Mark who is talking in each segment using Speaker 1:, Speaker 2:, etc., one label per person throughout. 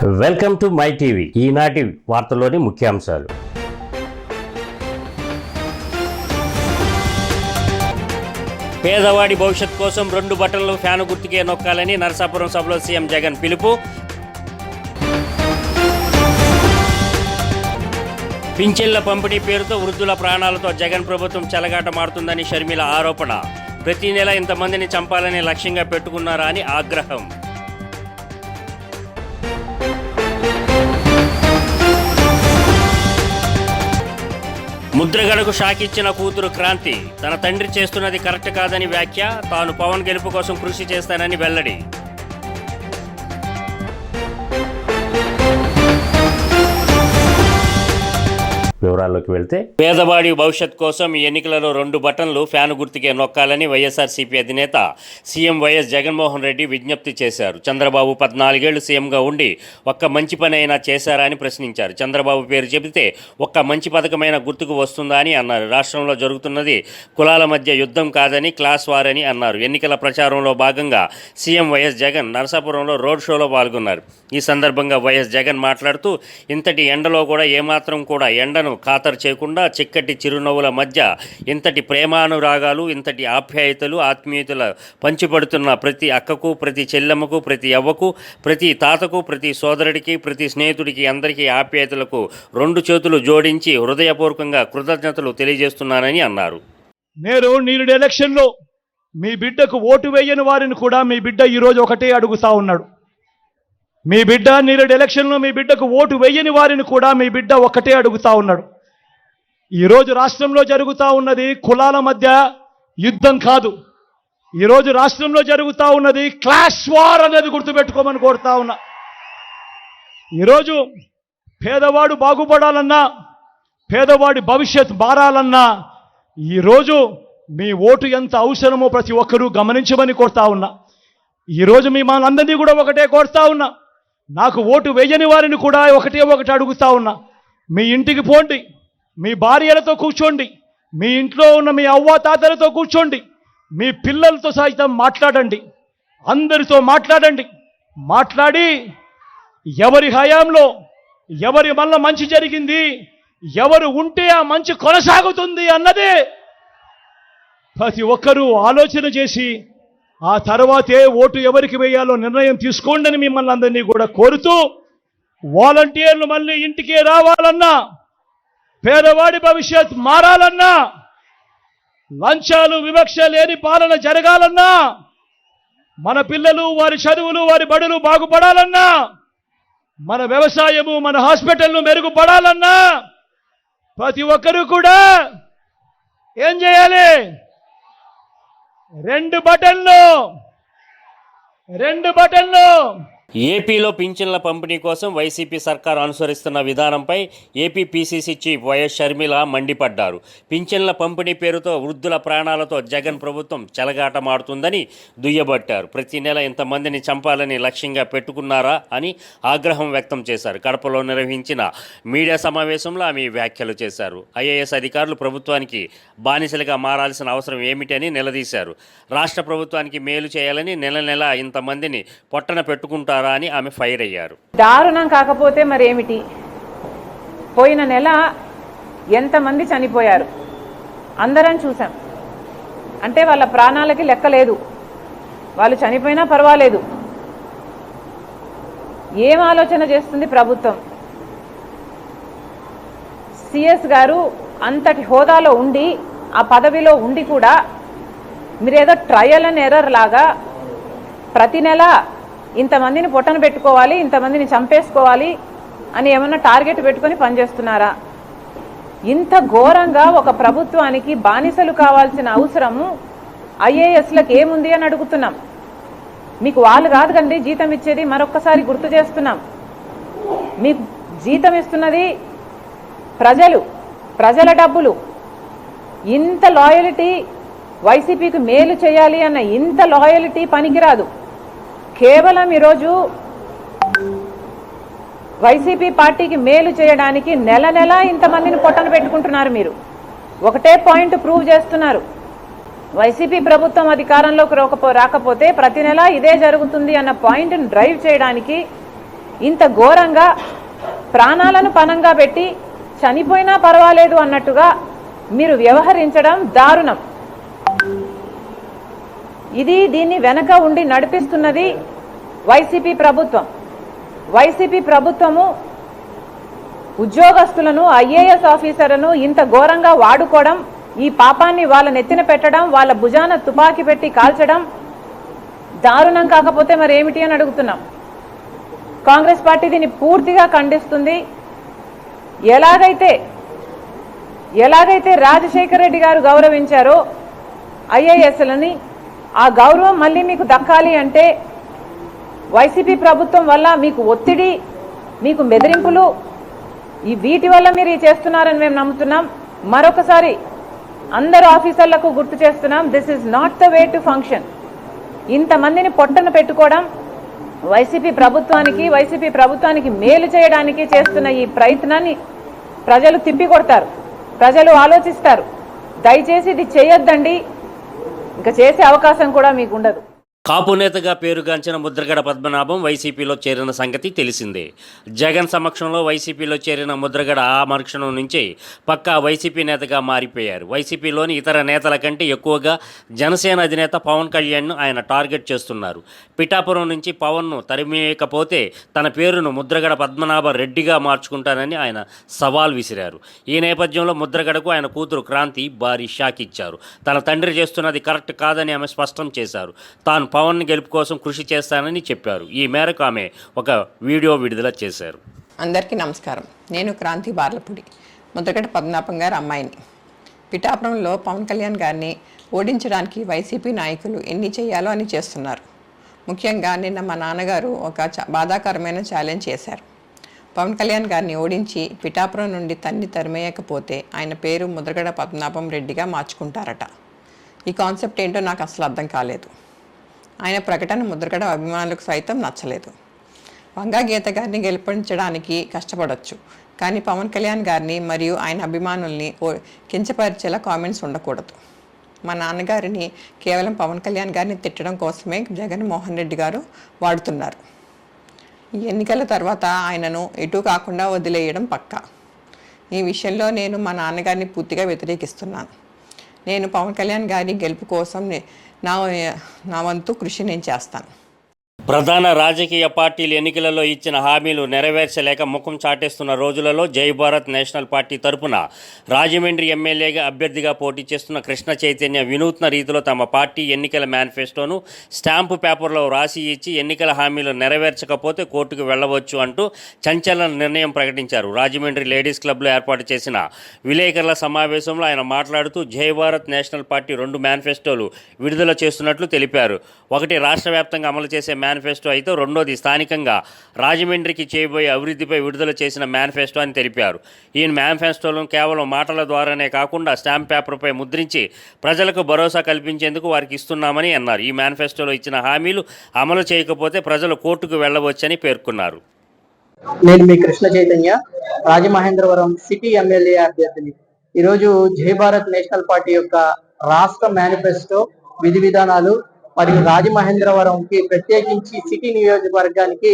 Speaker 1: Welcome to my TV. ఈనాటి వార్తల్లోని ముఖ్యాంశాలు. పేదవాడి భవిష్యత్ కోసం 2 బటన్లు ఫ్యాను గుర్తుకే నొక్కాలని నరసాపురం సభలో సీఎం జగన్ పిలుపు. పింఛన్ల పంపిణీ పేరుతో వృద్ధుల ప్రాణాలతో జగన్ ప్రభుత్వం చెలగాటమాడుతుందని షర్మిల ఆరోపణ. ప్రతి నెల ఇంతమందిని చంపాలని లక్ష్యంగా పెట్టుకున్నారా అని ఆగ్రహం. ముద్రగడకు షాక్ ఇచ్చిన కూతురు క్రాంతి. తన తండ్రి చేస్తున్నది కరెక్ట్ కాదని వ్యాఖ్య. తాను పవన్ గెలుపు కోసం కృషి చేస్తానని వెల్లడి. వివరాల్లోకి వెళ్తే, పేదవాడి భవిష్యత్ కోసం ఈ ఎన్నికలలో 2 బటన్లు ఫ్యాను గుర్తుకే నొక్కాలని వైఎస్ఆర్సీపీ అధినేత సీఎం వైఎస్ జగన్మోహన్ రెడ్డి విజ్ఞప్తి చేశారు. చంద్రబాబు 14 ఏళ్లు సీఎంగా ఉండి ఒక్క మంచి పని అయినా చేశారా అని ప్రశ్నించారు. చంద్రబాబు పేరు చెబితే ఒక్క మంచి పథకమైన గుర్తుకు వస్తుందా అని అన్నారు. రాష్ట్రంలో జరుగుతున్నది కులాల మధ్య యుద్ధం కాదని, క్లాస్ వార్ అని అన్నారు. ఎన్నికల ప్రచారంలో భాగంగా సీఎం వైఎస్ జగన్ నరసాపురంలో రోడ్ షోలో పాల్గొన్నారు. ఈ సందర్భంగా వైఎస్ జగన్ మాట్లాడుతూ, ఇంతటి ఎండలో కూడా ఏమాత్రం కూడా ఎండను ఖాతరు చేయకుండా చిక్కటి చిరునవ్వుల మధ్య ఇంతటి ప్రేమానురాగాలు, ఇంతటి ఆప్యాయతలు, ఆత్మీయతలు పంచిపడుతున్న ప్రతి అక్కకు, ప్రతి చెల్లెమ్మకు, ప్రతి అవ్వకు, ప్రతి తాతకు, ప్రతి సోదరుడికి, ప్రతి స్నేహితుడికి, అందరికీ ఆప్యాయతలకు 2 చేతులు జోడించి హృదయపూర్వకంగా కృతజ్ఞతలు తెలియజేస్తున్నానని అన్నారు.
Speaker 2: నేను నీరుడు ఎలక్షన్లో మీ బిడ్డకు ఓటు వేయని వారిని కూడా మీ బిడ్డ ఈరోజు ఒకటే అడుగుతా ఉన్నాడు. మీ బిడ్డ నీరుడు ఎలక్షన్లో మీ బిడ్డకు ఓటు వేయని వారిని కూడా మీ బిడ్డ ఒక్కటే అడుగుతా ఉన్నాడు. ఈరోజు రాష్ట్రంలో జరుగుతూ ఉన్నది కులాల మధ్య యుద్ధం కాదు. ఈరోజు రాష్ట్రంలో జరుగుతూ ఉన్నది క్లాష్ వార్ అనేది గుర్తుపెట్టుకోమని కోరుతా ఉన్నా. ఈరోజు పేదవాడు బాగుపడాలన్నా, పేదవాడి భవిష్యత్ మారాలన్నా ఈరోజు మీ ఓటు ఎంత అవసరమో ప్రతి ఒక్కరూ గమనించమని కోరుతా ఉన్నా. ఈరోజు మీ మనందరినీ కూడా ఒకటే కోరుతా ఉన్నా. నాకు ఓటు వేయని వారిని కూడా ఒకటి అడుగుతా ఉన్నా. మీ ఇంటికి పోండి, మీ భార్యలతో కూర్చోండి, మీ ఇంట్లో ఉన్న మీ అవ్వాతాతలతో కూర్చోండి, మీ పిల్లలతో సైతం మాట్లాడండి, అందరితో మాట్లాడండి. మాట్లాడి ఎవరి హయాంలో ఎవరి వల్ల మంచి జరిగింది, ఎవరు ఉంటే ఆ మంచి కొనసాగుతుంది అన్నదే ప్రతి ఒక్కరూ ఆలోచన చేసి ఆ తర్వాతే ఓటు ఎవరికి వేయాలో నిర్ణయం తీసుకోండి అని మిమ్మల్ని అందరినీ కూడా కోరుతూ, వాలంటీర్లు మళ్ళీ ఇంటికే రావాలన్నా, పేదవాడి భవిష్యత్ మారాలన్నా, లంచాలు వివక్ష లేని పాలన జరగాలన్నా, మన పిల్లలు వారి చదువులు వారి బడులు బాగుపడాలన్నా, మన వ్యవసాయము మన హాస్పిటల్ను మెరుగుపడాలన్నా ప్రతి ఒక్కరూ కూడా ఏం చేయాలి? 2 బటన్లు.
Speaker 1: ఏపీలో పింఛన్ల పంపిణీ కోసం వైసీపీ సర్కారు అనుసరిస్తున్న విధానంపై AP PCC chief YS Sharmila మండిపడ్డారు. పింఛన్ల పంపిణీ పేరుతో వృద్ధుల ప్రాణాలతో జగన్ ప్రభుత్వం చెలగాటమాడుతుందని దుయ్యబట్టారు. ప్రతి నెల ఇంతమందిని చంపాలని లక్ష్యంగా పెట్టుకున్నారా అని ఆగ్రహం వ్యక్తం చేశారు. కడపలో నిర్వహించిన మీడియా సమావేశంలో ఆమె వ్యాఖ్యలు చేశారు. ఐఏఎస్ అధికారులు ప్రభుత్వానికి బానిసలుగా మారాల్సిన అవసరం ఏమిటని నిలదీశారు. రాష్ట్ర ప్రభుత్వానికి మేలు చేయాలని నెల ఇంతమందిని పొట్టన పెట్టుకుంటారు అని ఆమె ఫైర్ అయ్యారు.
Speaker 3: దారుణం కాకపోతే మరేమిటి? పోయిన నెల ఎంతమంది చనిపోయారు అందరం చూసాం. అంటే వాళ్ళ ప్రాణాలకి లెక్క లేదు. వాళ్ళు చనిపోయినా పర్వాలేదు. ఏం ఆలోచన చేస్తుంది ప్రభుత్వం? సిఎస్ గారు అంతటి హోదాలో ఉండి, ఆ పదవిలో ఉండి కూడా మీరేదో ట్రయల్ అండ్ ఎర్రర్ లాగా ప్రతి నెల ఇంతమందిని పొట్టన పెట్టుకోవాలి, ఇంతమందిని చంపేసుకోవాలి అని ఏమన్నా టార్గెట్ పెట్టుకొని పనిచేస్తున్నారా? ఇంత ఘోరంగా ఒక ప్రభుత్వానికి బానిసలు కావాల్సిన అవసరము ఐఏఎస్లకు ఏముంది అని అడుగుతున్నాం. మీకు వాళ్ళు కాదు కండి జీతం ఇచ్చేది, మరొక్కసారి గుర్తు చేస్తున్నాం. మీకు జీతం ఇస్తున్నది ప్రజల డబ్బులు. ఇంత లాయల్టీ, వైసీపీకి మేలు చేయాలి అన్న ఇంత లాయల్టీ పనికిరాదు. కేవలం ఈరోజు వైసీపీ పార్టీకి మేలు చేయడానికి నెల ఇంతమందిని పొట్టన పెట్టుకుంటున్నారు. మీరు ఒకటే పాయింట్ ప్రూవ్ చేస్తున్నారు. వైసీపీ ప్రభుత్వం అధికారంలోకి రాకపోతే ప్రతి నెల ఇదే జరుగుతుంది అన్న పాయింట్ని డ్రైవ్ చేయడానికి ఇంత ఘోరంగా ప్రాణాలను పణంగా పెట్టి చనిపోయినా పర్వాలేదు అన్నట్టుగా మీరు వ్యవహరించడం దారుణం. దీన్ని వెనక ఉండి నడిపిస్తున్నది వైసీపీ ప్రభుత్వం. వైసీపీ ప్రభుత్వము ఉద్యోగస్తులను, ఐఏఎస్ ఆఫీసర్లను ఇంత ఘోరంగా వాడుకోవడం, ఈ పాపాన్ని వాళ్ళ నెత్తిన పెట్టడం, వాళ్ళ భుజాన తుపాకీ పెట్టి కాల్చడం దారుణం కాకపోతే మరి ఏమిటి అని అడుగుతున్నాం. కాంగ్రెస్ పార్టీ దీన్ని పూర్తిగా ఖండిస్తుంది. ఎలాగైతే రాజశేఖర రెడ్డి గారు గౌరవించారో ఐఏఎస్లని, ఆ గౌరవం మళ్ళీ మీకు దక్కాలి అంటే వైసీపీ ప్రభుత్వం వల్ల మీకు ఒత్తిడి, మీకు బెదిరింపులు, వీటి వల్ల మీరు చేస్తున్నారని మేము నమ్ముతున్నాం. మరొకసారి అందరు ఆఫీసర్లకు గుర్తు చేస్తున్నాం, this is not the way to function. ఇంతమందిని పొట్టన పెట్టుకోవడం వైసీపీ ప్రభుత్వానికి మేలు చేయడానికి చేస్తున్న ఈ ప్రయత్నాన్ని ప్రజలు తిప్పికొడతారు, ప్రజలు ఆలోచిస్తారు. దయచేసి ఇది చేయొద్దండి, ఇంకా చేసే అవకాశం కూడా మీకు ఉండదు.
Speaker 1: కాపు నేతగా పేరుగాంచిన ముద్రగడ పద్మనాభం వైసీపీలో చేరిన సంగతి తెలిసిందే. జగన్ సమక్షంలో వైసీపీలో చేరిన ముద్రగడ ఆ మరుక్షణం నుంచి పక్కా వైసీపీ నేతగా మారిపోయారు. వైసీపీలోని ఇతర నేతల కంటే ఎక్కువగా జనసేన అధినేత పవన్ కళ్యాణ్ను ఆయన టార్గెట్ చేస్తున్నారు. పిఠాపురం నుంచి పవన్ను తరిమేయకపోతే తన పేరును ముద్రగడ పద్మనాభ రెడ్డిగా మార్చుకుంటానని ఆయన సవాల్ విసిరారు. ఈ నేపథ్యంలో ముద్రగడకు ఆయన కూతురు క్రాంతి భారీ షాక్ ఇచ్చారు. తన తండ్రి చేస్తున్నది కరెక్ట్ కాదని ఆమె స్పష్టం చేశారు. తాను పవన్ గెలుపు కోసం కృషి చేస్తానని చెప్పారు. ఈ మేరకు ఆమె ఒక వీడియో విడుదల చేశారు.
Speaker 4: అందరికీ నమస్కారం. నేను క్రాంతి బార్లపూడి, ముద్రగడ పద్మనాభం గారి అమ్మాయిని. పిఠాపురంలో పవన్ కళ్యాణ్ గారిని ఓడించడానికి వైసీపీ నాయకులు ఎన్ని చేయాలో అని చేస్తున్నారు. ముఖ్యంగా నిన్న మా నాన్నగారు ఒక బాధాకరమైన ఛాలెంజ్ చేశారు. పవన్ కళ్యాణ్ గారిని ఓడించి పిఠాపురం నుండి తరిమేయకపోతే ఆయన పేరు ముద్రగడ పద్మనాభం రెడ్డిగా మార్చుకుంటారట. ఈ కాన్సెప్ట్ ఏంటో నాకు అసలు అర్థం కాలేదు. ఆయన ప్రకటన ముద్రగడ అభిమానులకు సైతం నచ్చలేదు. వంగా గీత గారిని గెలిపించడానికి కష్టపడవచ్చు, కానీ పవన్ కళ్యాణ్ గారిని మరియు ఆయన అభిమానుల్ని కించపరిచేలా కామెంట్స్ ఉండకూడదు. మా నాన్నగారిని కేవలం పవన్ కళ్యాణ్ గారిని తిట్టడం కోసమే జగన్మోహన్ రెడ్డి గారు వాడుతున్నారు. ఈ ఎన్నికల తర్వాత ఆయనను ఎటు కాకుండా వదిలేయడం పక్కా. ఈ విషయంలో నేను మా నాన్నగారిని పూర్తిగా వ్యతిరేకిస్తున్నాను. నేను పవన్ కళ్యాణ్ గారి గెలుపు కోసం నా వంతు కృషి నేను చేస్తాను.
Speaker 1: ప్రధాన రాజకీయ పార్టీలు ఎన్నికలలో ఇచ్చిన హామీలు నెరవేర్చలేక ముఖం చాటేస్తున్న రోజులలో జై భారత్ నేషనల్ పార్టీ తరపున రాజమండ్రి ఎమ్మెల్యేగా అభ్యర్థిగా పోటీ చేస్తున్న కృష్ణ చైతన్య వినూత్న రీతిలో తమ పార్టీ ఎన్నికల మేనిఫెస్టోను స్టాంపు పేపర్లో రాసి ఇచ్చి ఎన్నికల హామీలు నెరవేర్చకపోతే కోర్టుకు వెళ్లవచ్చు అంటూ సంచలన నిర్ణయం ప్రకటించారు. రాజమండ్రి లేడీస్ క్లబ్లో ఏర్పాటు చేసిన విలేకరుల సమావేశంలో ఆయన మాట్లాడుతూ జై భారత్ నేషనల్ పార్టీ 2 మేనిఫెస్టోలు విడుదల చేస్తున్నట్లు తెలిపారు. ఒకటి రాష్ట్ర వ్యాప్తంగా అమలు చేసే మేనిఫెస్టో అయితే రెండోది స్థానికంగా రాజమండ్రికి చేయబోయే అభివృద్ధిపై విడుదల చేసిన మేనిఫెస్టో అని తెలిపారు. ఈ మేనిఫెస్టోలను కేవలం మాటల ద్వారానే కాకుండా స్టాంప్ పేపర్పై ముద్రించి ప్రజలకు భరోసా కల్పించేందుకు వారికి ఇస్తున్నామని అన్నారు. ఈ మేనిఫెస్టోలో ఇచ్చిన హామీలు అమలు చేయకపోతే ప్రజలు కోర్టుకు వెళ్లవచ్చని పేర్కొన్నారు.
Speaker 5: నేను మీ కృష్ణ చైతన్య, రాజమహేంద్రవరం సిటీ ఎమ్మెల్యే అభ్యర్థిని. ఈరోజు జై భారత్ నేషనల్ పార్టీ యొక్క రాష్ట్ర మేనిఫెస్టో విధి విధానాలు మరియు రాజమహేంద్రవరంకి ప్రత్యేకించి సిటీ నియోజకవర్గానికి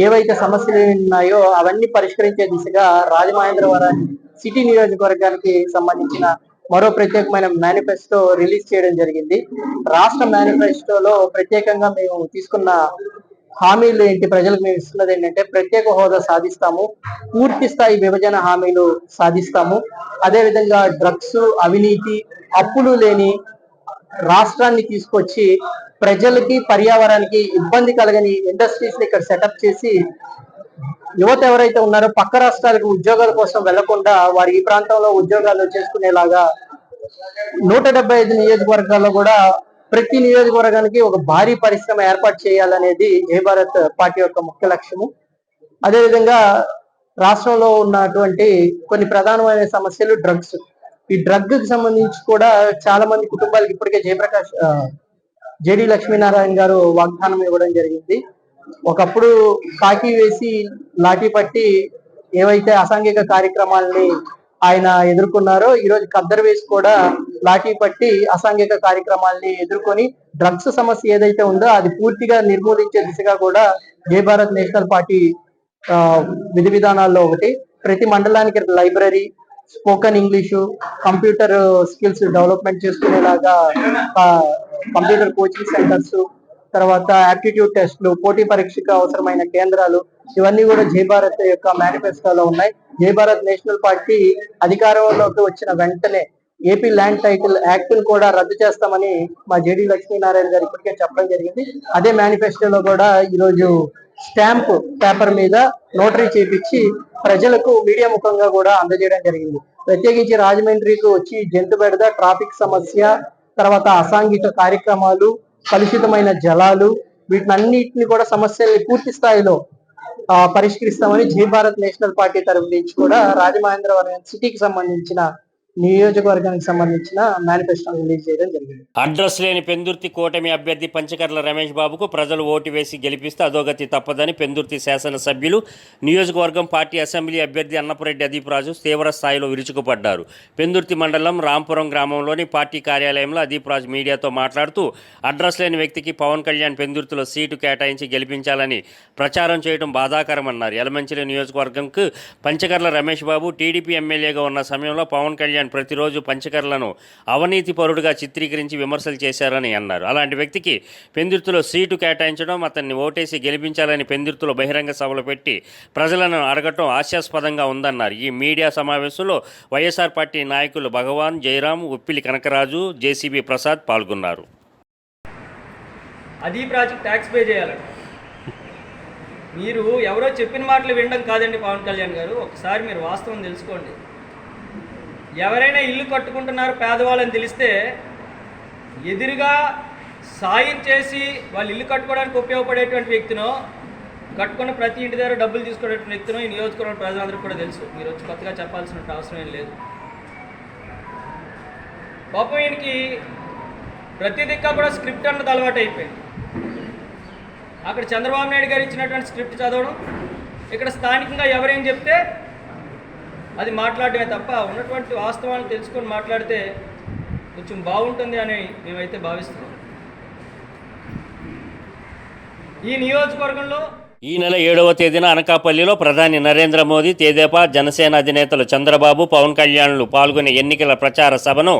Speaker 5: ఏవైతే సమస్యలు ఉన్నాయో అవన్నీ పరిష్కరించే దిశగా రాజమహేంద్రవరం సిటీ నియోజకవర్గానికి సంబంధించిన మరో ప్రత్యేకమైన మేనిఫెస్టో రిలీజ్ చేయడం జరిగింది. రాష్ట్ర మేనిఫెస్టోలో ప్రత్యేకంగా మేము తీసుకున్న హామీలు ఏంటి, ప్రజలకు మేము ఇస్తున్నది ఏంటంటే ప్రత్యేక హోదా సాధిస్తాము, పూర్తి స్థాయి విభజన హామీలు సాధిస్తాము, అదేవిధంగా డ్రగ్స్, అవినీతి, అప్పులు లేని రాష్ట్రాన్ని తీసుకొచ్చి ప్రజలకి పర్యావరణానికి ఇబ్బంది కలగని ఇండస్ట్రీస్ ని ఇక్కడ సెటప్ చేసి యువత ఎవరైతే ఉన్నారో పక్క రాష్ట్రాలకు ఉద్యోగాల కోసం వెళ్లకుండా వారి ఈ ప్రాంతంలో ఉద్యోగాలు చేసుకునేలాగా 175 నియోజకవర్గాల్లో కూడా ప్రతి నియోజకవర్గానికి ఒక భారీ పరిశ్రమ ఏర్పాటు చేయాలనేది జై భారత్ పార్టీ యొక్క ముఖ్య లక్ష్యము. అదేవిధంగా రాష్ట్రంలో ఉన్నటువంటి కొన్ని ప్రధానమైన సమస్యలు డ్రగ్స్. ఈ డ్రగ్ కి సంబంధించి కూడా చాలా మంది కుటుంబాలకు ఇప్పటికే జేడి లక్ష్మీనారాయణ గారు వాగ్దానం ఇవ్వడం జరిగింది. ఒకప్పుడు కాకి వేసి లాఠీ పట్టి ఏవైతే అసాంఘిక కార్యక్రమాలని ఆయన ఎదుర్కొన్నారో ఈరోజు ఖద్దరు వేసి కూడా లాఠీ పట్టి అసాంఘిక కార్యక్రమాలని ఎదుర్కొని డ్రగ్స్ సమస్య ఏదైతే ఉందో అది పూర్తిగా నిర్మూలించే దిశగా కూడా జై భారత్ నేషనల్ పార్టీ విధి విధానాల్లో ఒకటి. ప్రతి మండలానికి library, spoken English, computer skills development చేసుకునేలాగా కంప్యూటర్ కోచింగ్ సెంటర్స్, తర్వాత యాప్టిట్యూడ్ టెస్టులు, పోటీ పరీక్షకు అవసరమైన కేంద్రాలు, ఇవన్నీ కూడా జై భారత్ యొక్క మేనిఫెస్టోలో ఉన్నాయి. జై భారత్ నేషనల్ పార్టీ అధికారంలోకి వచ్చిన వెంటనే ఏపీ ల్యాండ్ టైటిల్ యాక్ట్ ను కూడా రద్దు చేస్తామని మా జేడి లక్ష్మీనారాయణ గారు ఇప్పటికే చెప్పడం జరిగింది. అదే మేనిఫెస్టోలో కూడా ఈరోజు స్టాంప్ పేపర్ మీద నోటరీ చేపించి ప్రజలకు మీడియా ముఖంగా కూడా అందజేయడం జరిగింది. ప్రత్యేకించి రాజమండ్రికి వచ్చి జంతు బెడద, ట్రాఫిక్ సమస్య, తర్వాత అసాంఘిక కార్యక్రమాలు, కలుషితమైన జలాలు, వీటినన్నిటిని కూడా సమస్యల్ని పూర్తి స్థాయిలో పరిష్కరిస్తామని జై భారత్ నేషనల్ పార్టీ తరఫు నుంచి కూడా రాజమహేంద్రవరం సిటీకి సంబంధించిన నియోజకవర్గానికి సంబంధించిన మేనిఫెస్టో రిలీజ్ చేయడం జరిగింది.
Speaker 1: అడ్రస్ లేని పెందుర్తి కూటమి అభ్యర్థి పంచకర్ల రమేష్ బాబుకు ప్రజలు ఓటు వేసి గెలిపిస్తే అధోగతి తప్పదని పెందుర్తి శాసనసభ్యులు, నియోజకవర్గం పార్టీ అసెంబ్లీ అభ్యర్థి అన్నపురెడ్డి అదీప్ రాజు తీవ్ర స్థాయిలో విరుచుకుపడ్డారు. పెందుర్తి మండలం రాంపురం గ్రామంలోని పార్టీ కార్యాలయంలో అదీప్ రాజు మీడియాతో మాట్లాడుతూ అడ్రస్ లేని వ్యక్తికి పవన్ కళ్యాణ్ పెందుర్తిలో సీటు కేటాయించి గెలిపించాలని ప్రచారం చేయడం బాధాకరమన్నారు. యలమంచిలి నియోజకవర్గంకు పంచకర్ల రమేష్ బాబు టీడీపీ ఎమ్మెల్యేగా ఉన్న సమయంలో పవన్ కళ్యాణ్ ప్రతిరోజు పంచకర్లను అవినీతి పరుడుగా చిత్రీకరించి విమర్శలు చేశారని అన్నారు. అలాంటి వ్యక్తికి పెందుర్తిలో సీటు కేటాయించడం, అతన్ని ఓటేసి గెలిపించాలని పెందుర్తిలో బహిరంగ సభలు పెట్టి ప్రజలను అడగటం హాస్యాస్పదంగా ఉందన్నారు. ఈ మీడియా సమావేశంలో వైఎస్ఆర్ పార్టీ నాయకులు భగవాన్, జయరాం, ఉప్పిలి కనకరాజు, జేసీబీ ప్రసాద్ పాల్గొన్నారు.
Speaker 6: అదీప్ రాజుకి ట్యాక్స్ పే చేయాలండి. మీరు ఎవరో చెప్పిన మాటలు వినడం కాదండి పవన్ కళ్యాణ్ గారు, ఒకసారి మీరు వాస్తవం తెలుసుకోండి. ఎవరైనా ఇల్లు కట్టుకుంటున్నారు పేదవాళ్ళని తెలిస్తే ఎదురుగా సాయం చేసి వాళ్ళు ఇల్లు కట్టుకోవడానికి ఉపయోగపడేటువంటి వ్యక్తినో, కట్టుకున్న ప్రతి ఇంటి దగ్గర డబ్బులు తీసుకునేటువంటి వ్యక్తినో ఈ నియోజకవర్గం ప్రజలందరికీ కూడా తెలుసు. మీరు వచ్చి కొత్తగా చెప్పాల్సిన అవసరం ఏం లేదు. పాపం ఈయనకి ప్రతి దిక్కా కూడా స్క్రిప్ట్ అన్నది అలవాటు అయిపోయింది. అక్కడ చంద్రబాబు నాయుడు గారు ఇచ్చినటువంటి స్క్రిప్ట్ చదవడం, ఇక్కడ స్థానికంగా ఎవరేం చెప్తే అది మాట్లాడటమే తప్ప ఉన్నటువంటి వాస్తవాలను తెలుసుకొని మాట్లాడితే కొంచెం బాగుంటుంది అని మేమైతే భావిస్తున్నాం. ఈ నియోజకవర్గంలో
Speaker 1: ఈ నెల 7వ తేదీన అనకాపల్లిలో ప్రధాని నరేంద్ర మోదీ, తెదేపా, జనసేన అధినేతలు చంద్రబాబు, పవన్ కళ్యాణ్లు పాల్గొనే ఎన్నికల ప్రచార సభను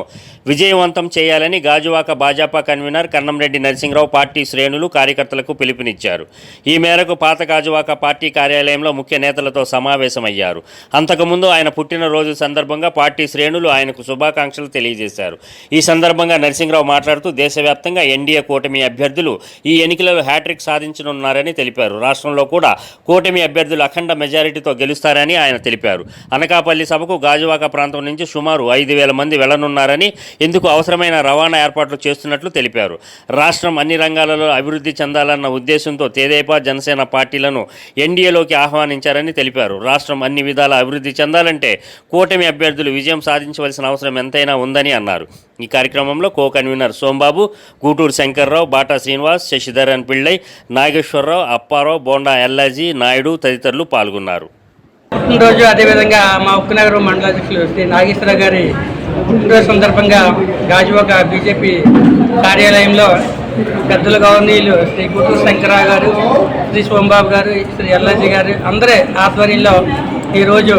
Speaker 1: విజయవంతం చేయాలని గాజువాక భాజపా కన్వీనర్ కన్నంరెడ్డి నరసింహరావు పార్టీ శ్రేణులు, కార్యకర్తలకు పిలుపునిచ్చారు. ఈ మేరకు పాత గాజువాక పార్టీ కార్యాలయంలో ముఖ్య నేతలతో సమావేశమయ్యారు. అంతకుముందు ఆయన పుట్టినరోజు సందర్భంగా పార్టీ శ్రేణులు ఆయనకు శుభాకాంక్షలు తెలియజేశారు. ఈ సందర్భంగా నరసింహరావు మాట్లాడుతూ దేశవ్యాప్తంగా ఎన్డీఏ కూటమి అభ్యర్థులు ఈ ఎన్నికలలో హ్యాట్రిక్ సాధించనున్నారని తెలిపారు. రాష్ట్రంలో కూడా కూటమి అభ్యర్థులు అఖండ మెజారిటీతో గెలుస్తారని ఆయన తెలిపారు. అనకాపల్లి సభకు గాజువాక ప్రాంతం నుంచి సుమారు 5,000 మంది వెళ్లనున్నారని, ఇందుకు అవసరమైన రవాణా ఏర్పాట్లు చేస్తున్నట్లు తెలిపారు. రాష్ట్రం అన్ని రంగాలలో అభివృద్ధి చెందాలన్న ఉద్దేశంతో తెదేపా, జనసేన పార్టీలను ఎన్డీఏలోకి ఆహ్వానించారని తెలిపారు. రాష్ట్రం అన్ని విధాల అభివృద్ధి చెందాలంటే కూటమి అభ్యర్థులు విజయం సాధించవలసిన అవసరం ఎంతైనా ఉందని అన్నారు. ఈ కార్యక్రమంలో కో కన్వీనర్ సోంబాబు, గూటూరు శంకర్రావు, బాటా శ్రీనివాస్, శశిధరన్ పిళ్ళై, నాగేశ్వరరావు, అప్పారావు, బోండా ఎల్లాజీ, నాయుడు తదితరులు పాల్గొన్నారు.
Speaker 7: పుట్టినరోజు, అదేవిధంగా మా ఉక్కునగరం మండలాధ్యక్షులు శ్రీ నాగేశ్వర గారి పుట్టినరోజు సందర్భంగా గాజువాక బీజేపీ కార్యాలయంలో పెద్దల గవర్నీయులు శ్రీ గూటూరు శంకర్రావు గారు, శ్రీ సోంబాబు గారు, శ్రీ ఎల్లాజీ గారు అందరి ఆధ్వర్యంలో ఈరోజు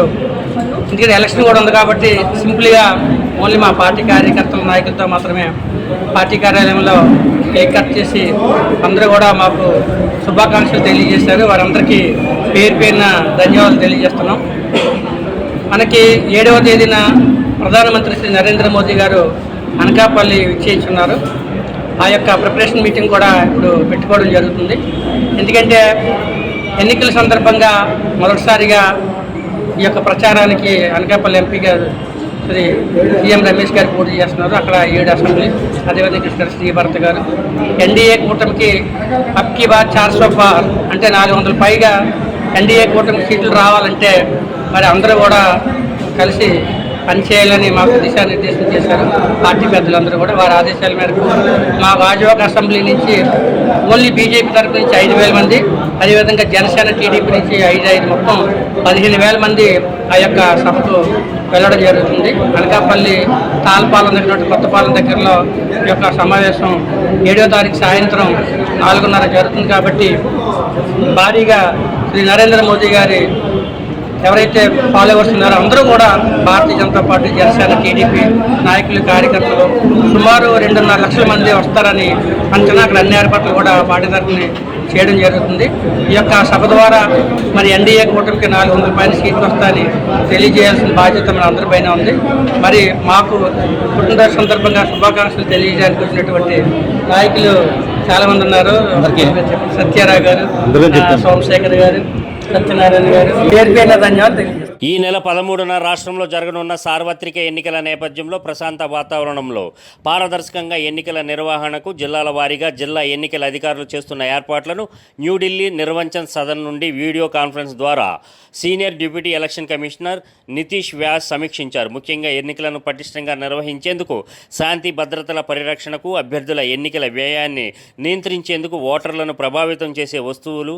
Speaker 7: ఎందుకంటే ఎలక్షన్ కూడా ఉంది కాబట్టి సింపుల్గా ఓన్లీ మా పార్టీ కార్యకర్తల నాయకులతో మాత్రమే పార్టీ కార్యాలయంలో కేక్ కట్ చేసి అందరూ కూడా మాకు శుభాకాంక్షలు తెలియజేశారు. వారందరికీ పేరు పేరున ధన్యవాదాలు తెలియజేస్తున్నాం. మనకి 7వ తేదీన ప్రధానమంత్రి శ్రీ నరేంద్ర మోదీ గారు అనకాపల్లి విచ్చేస్తున్నారు. ఆ యొక్క ప్రిపరేషన్ మీటింగ్ కూడా ఇప్పుడు పెట్టుకోవడం జరుగుతుంది. ఎందుకంటే ఎన్నికల సందర్భంగా మొదటిసారిగా ఈ యొక్క ప్రచారానికి అనకాపల్లి ఎంపీ గారు శ్రీ సీఎం రమేష్ గారు పోటీ చేస్తున్నారు. అక్కడ 7 అసెంబ్లీ, అదేవిధంగా కృష్ణ శ్రీభరత్ గారు. ఎన్డీఏ కూటమికి అబ్కి బార్ 400 పార్ అంటే 400 పైగా ఎన్డీఏ కూటమి సీట్లు రావాలంటే మరి అందరూ కూడా కలిసి పనిచేయాలని మాకు దిశానిర్దేశం చేశారు పార్టీ పెద్దలందరూ కూడా. వారి ఆదేశాల మేరకు మా గాజువాక అసెంబ్లీ నుంచి ఓన్లీ బీజేపీ తరఫు నుంచి 5,000 మంది, అదేవిధంగా జనసేన టీడీపీ నుంచి 5 మొత్తం 15,000 మంది ఆ యొక్క సభకు వెళ్ళడం జరుగుతుంది. అనకాపల్లి తాల్పాలెం దగ్గర, కొత్తపాలెం దగ్గరలో ఈ యొక్క సమావేశం 7వ తారీఖు సాయంత్రం 4:30 జరుగుతుంది. కాబట్టి భారీగా శ్రీ నరేంద్ర మోదీ గారి ఎవరైతే ఫాలోవర్స్ ఉన్నారో అందరూ కూడా భారతీయ జనతా పార్టీ, జనసేన, టీడీపీ నాయకులు, కార్యకర్తలు సుమారు 2.5 లక్షల మంది వస్తారని అంచనా. అక్కడ అన్ని ఏర్పాట్లు కూడా పార్టీ తరఫున చేయడం జరుగుతుంది. ఈ యొక్క సభ ద్వారా మరి ఎన్డీఏ కూటమికి 400 పైన సీట్లు వస్తాయని తెలియజేయాల్సిన బాధ్యత మన అందరిపైన ఉంది. మరి మాకు పుట్టినరోజు సందర్భంగా శుభాకాంక్షలు తెలియజేయడానికి వచ్చినటువంటి నాయకులు చాలామంది ఉన్నారు. సత్యారావు గారు, సోమశేఖర్ గారు, సత్యనారాయణ గారు, పేరు పేరున ధన్యవాదాలు తెలియజేస్తారు.
Speaker 1: ఈ నెల 13న రాష్ట్రంలో జరగనున్న సార్వత్రిక ఎన్నికల నేపథ్యంలో ప్రశాంత వాతావరణంలో పారదర్శకంగా ఎన్నికల నిర్వహణకు జిల్లాల వారీగా జిల్లా ఎన్నికల అధికారులు చేస్తున్న ఏర్పాట్లను న్యూఢిల్లీ నిర్వంచన్ సదన్ నుండి వీడియో కాన్ఫరెన్స్ ద్వారా senior deputy election commissioner Nitish Vyas సమీక్షించారు. ముఖ్యంగా ఎన్నికలను పటిష్టంగా నిర్వహించేందుకు, శాంతి భద్రతల పరిరక్షణకు, అభ్యర్థుల ఎన్నికల వ్యయాన్ని నియంత్రించేందుకు, ఓటర్లను ప్రభావితం చేసే వస్తువులు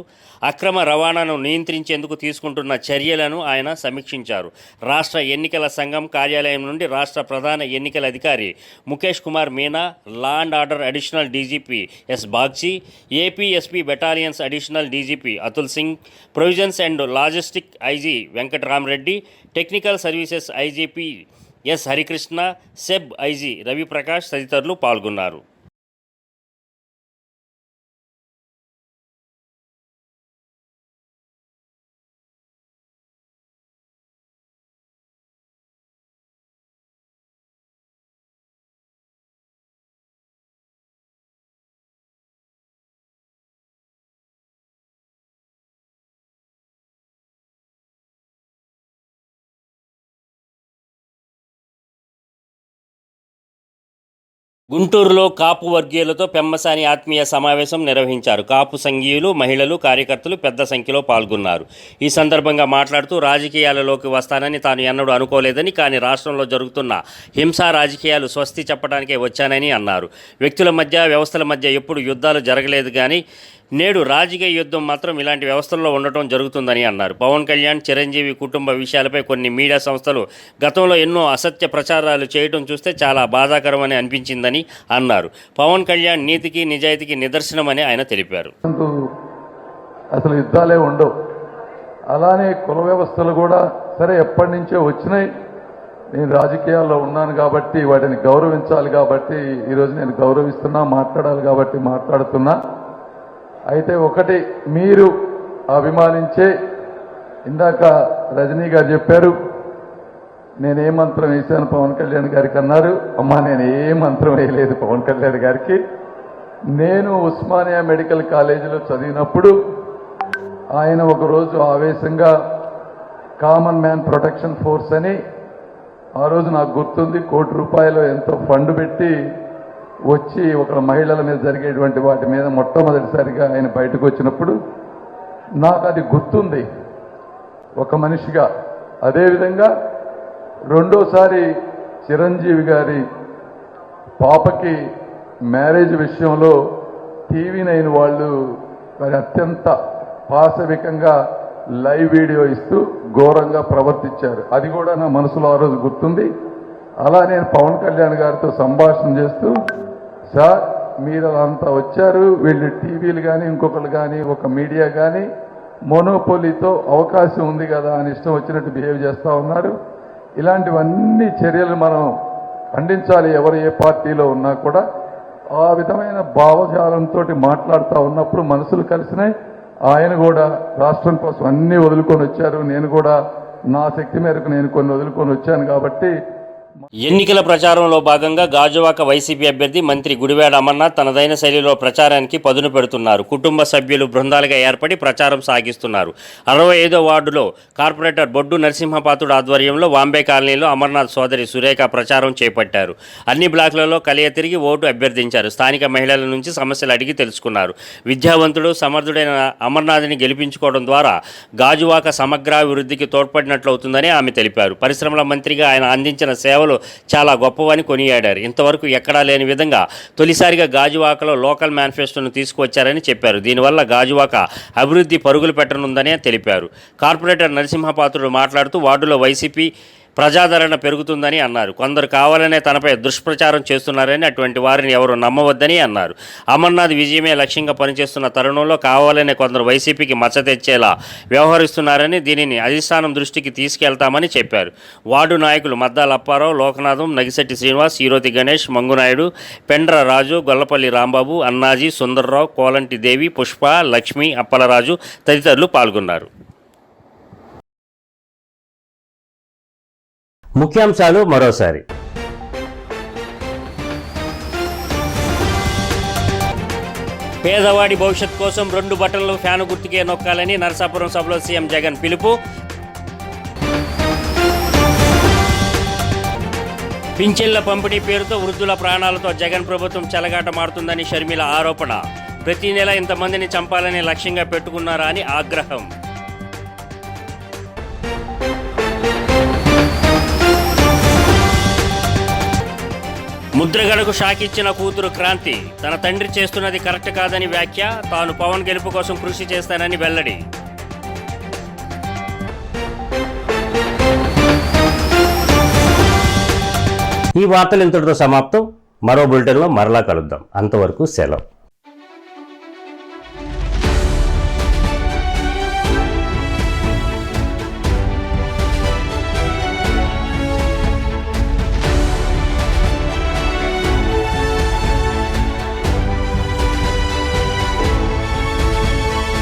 Speaker 1: అక్రమ రవాణాను నియంత్రించేందుకు తీసుకుంటున్న చర్యలను ఆయన సమీక్షించారు. రాష్ట్ర ఎన్నికల సంఘం కార్యాలయం నుండి రాష్ట్ర ప్రధాన ఎన్నికల అధికారి Mukesh Kumar Meena, law and order additional DGP S Bagchi, APSP battalions additional DGP Atul Singh, provisions and logistic IG Venkataramareddy, technical services IGP S Harikrishna, SEB IG Raviprakash తదితరులు పాల్గొన్నారు. గుంటూరులో కాపు వర్గీయులతో పెమ్మసాని ఆత్మీయ సమావేశం నిర్వహించారు. కాపు సంఘీయులు, మహిళలు, కార్యకర్తలు పెద్ద సంఖ్యలో పాల్గొన్నారు. ఈ సందర్భంగా మాట్లాడుతూ రాజకీయాలలోకి వస్తానని తాను ఎన్నడూ అనుకోలేదని, కానీ రాష్ట్రంలో జరుగుతున్న హింసా రాజకీయాలు స్వస్తి చెప్పడానికే వచ్చానని అన్నారు. వ్యక్తుల మధ్య, వ్యవస్థల మధ్య ఎప్పుడు యుద్ధాలు జరగలేదు, కానీ నేడు రాజకీయ యుద్ధం మాత్రం ఇలాంటి వ్యవస్థల్లో ఉండటం జరుగుతుందని అన్నారు. పవన్ కళ్యాణ్, చిరంజీవి కుటుంబ విషయాలపై కొన్ని మీడియా సంస్థలు గతంలో ఎన్నో అసత్య ప్రచారాలు చేయడం చూస్తే చాలా బాధాకరమని అనిపించిందని అన్నారు. పవన్ కళ్యాణ్ నీతికి, నిజాయితీకి నిదర్శనమని ఆయన తెలిపారు.
Speaker 8: అసలు యుద్ధాలే ఉండవు. అలానే కుల వ్యవస్థలు కూడా సరే ఎప్పటి నుంచో వచ్చినాయి. నేను రాజకీయాల్లో ఉన్నాను కాబట్టి వాటిని గౌరవించాలి, కాబట్టి ఈరోజు నేను గౌరవిస్తున్నా, మాట్లాడాలి కాబట్టి మాట్లాడుతున్నా. అయితే ఒకటి, మీరు అభిమానించే, ఇందాక రజనీ గారు చెప్పారు, నేనే మంత్రం వేశాను పవన్ కళ్యాణ్ గారికి అన్నారు. అమ్మా, నేను ఏ మంత్రం వేయలేదు పవన్ కళ్యాణ్ గారికి. నేను ఉస్మానియా మెడికల్ కాలేజీలో చదివినప్పుడు ఆయన ఒకరోజు ఆవేశంగా కామన్ మ్యాన్ ప్రొటెక్షన్ ఫోర్స్ అని, ఆ రోజు నాకు గుర్తుంది, ₹1 ఎంతో ఫండ్ పెట్టి వచ్చి ఒక మహిళల మీద జరిగేటువంటి వాటి మీద మొట్టమొదటిసారిగా ఆయన బయటకు వచ్చినప్పుడు నాకు అది గుర్తుంది ఒక మనిషిగా. అదేవిధంగా రెండోసారి చిరంజీవి గారి పాపకి మ్యారేజ్ విషయంలో TV9 వాళ్ళు మరి అత్యంత పాశవికంగా లైవ్ వీడియో ఇస్తూ ఘోరంగా ప్రవర్తించారు. అది కూడా నా మనసులో ఆ రోజు గుర్తుంది. అలా నేను పవన్ కళ్యాణ్ గారితో సంభాషణ చేస్తూ, సార్ మీరు అంతా వచ్చారు, వీళ్ళు టీవీలు కానీ ఇంకొకరు కానీ ఒక మీడియా కానీ మోనోపోలీతో అవకాశం ఉంది కదా అని ఇష్టం వచ్చినట్టు బిహేవ్ చేస్తూ ఉన్నారు. ఇలాంటివన్నీ చర్యలు మనం ఖండించాలి, ఎవరు ఏ పార్టీలో ఉన్నా కూడా. ఆ విధమైన భావజాలంతో మాట్లాడుతూ ఉన్నప్పుడు మనసులు కలిసినాయి. ఆయన కూడా రాష్ట్రం కోసం అన్నీ వదులుకొని వచ్చారు. నేను కూడా నా శక్తి మేరకు నేను కొన్ని వదులుకొని వచ్చాను. కాబట్టి
Speaker 1: ఎన్నికల ప్రచారంలో భాగంగా గాజువాక వైసీపీ అభ్యర్థి మంత్రి గుడివాడ అమర్నాథ్ తనదైన శైలిలో ప్రచారానికి పదును పెడుతున్నారు. కుటుంబ సభ్యులు బృందాలుగా ఏర్పడి ప్రచారం సాగిస్తున్నారు. 65వ వార్డులో కార్పొరేటర్ బొడ్డు నరసింహపాత్రుడు ఆధ్వర్యంలో వాంబే కాలనీలో అమర్నాథ్ సోదరి సురేఖ ప్రచారం చేపట్టారు. అన్ని బ్లాకులలో కలియ తిరిగి ఓటు అభ్యర్థించారు. స్థానిక మహిళల నుంచి సమస్యలు అడిగి తెలుసుకున్నారు. విద్యావంతుడు, సమర్థుడైన అమర్నాథ్ని గెలిపించుకోవడం ద్వారా గాజువాక సమగ్రాభివృద్ధికి తోడ్పడినట్లవుతుందని ఆమె తెలిపారు. పరిశ్రమల మంత్రిగా ఆయన అందించిన సేవలు చాలా గొప్పవని కొనియాడారు. ఇంతవరకు ఎక్కడా లేని విధంగా తొలిసారిగా గాజువాకలో లోకల్ మేనిఫెస్టోను తీసుకువచ్చారని చెప్పారు. దీనివల్ల గాజువాక అభివృద్ధి పరుగులు పెట్టనుందని తెలిపారు. కార్పొరేటర్ నరసింహపాత్రుడు మాట్లాడుతూ వార్డులో వైసీపీ ప్రజాదరణ పెరుగుతుందని అన్నారు. కొందరు కావాలనే తనపై దుష్ప్రచారం చేస్తున్నారని, అటువంటి వారిని ఎవరు నమ్మవద్దని అన్నారు. అమర్నాథ్ విజయమే లక్ష్యంగా పనిచేస్తున్న తరుణంలో కావాలనే కొందరు వైసీపీకి మచ్చ తెచ్చేలా వ్యవహరిస్తున్నారని, దీనిని అధిష్టానం దృష్టికి తీసుకెళ్తామని చెప్పారు. వార్డు నాయకులు మద్దాల అప్పారావు, లోకనాథం, నగిశెట్టి శ్రీనివాస్, ఈరోతి గణేష్, మంగునాయుడు, పెండ్ర రాజు, గొల్లపల్లి రాంబాబు, అన్నాజీ, సుందర్రావు, కోలంటి దేవి, పుష్ప, లక్ష్మి, అప్పలరాజు తదితరులు పాల్గొన్నారు. ముఖ్యాంశాలు మరోసారి. పేదవాడి భవిష్యత్ కోసం 2 బటన్లు ఫ్యాను గుర్తుకే నొక్కాలని నరసాపురం సభలో సీఎం జగన్ పిలుపు. పింఛన్ల పంపిణీ పేరుతో వృద్ధుల ప్రాణాలతో జగన్ ప్రభుత్వం చెలగాటమాడుతుందని షర్మిల ఆరోపణ. ప్రతి నెల ఇంతమందిని చంపాలని లక్ష్యంగా పెట్టుకున్నారా అని ఆగ్రహం. ముద్రగడకు షాక్ ఇచ్చిన కూతురు క్రాంతి. తన తండ్రి చేస్తున్నది కరెక్ట్ కాదని వ్యాఖ్య. తాను పవన్ గెలుపు కోసం కృషి చేస్తానని వెల్లడి. ఈ వార్తలు ఇంతటితో సమాప్తం. మరో బులెటిన్లో మరలా కలుద్దాం. అంతవరకు సెలవు.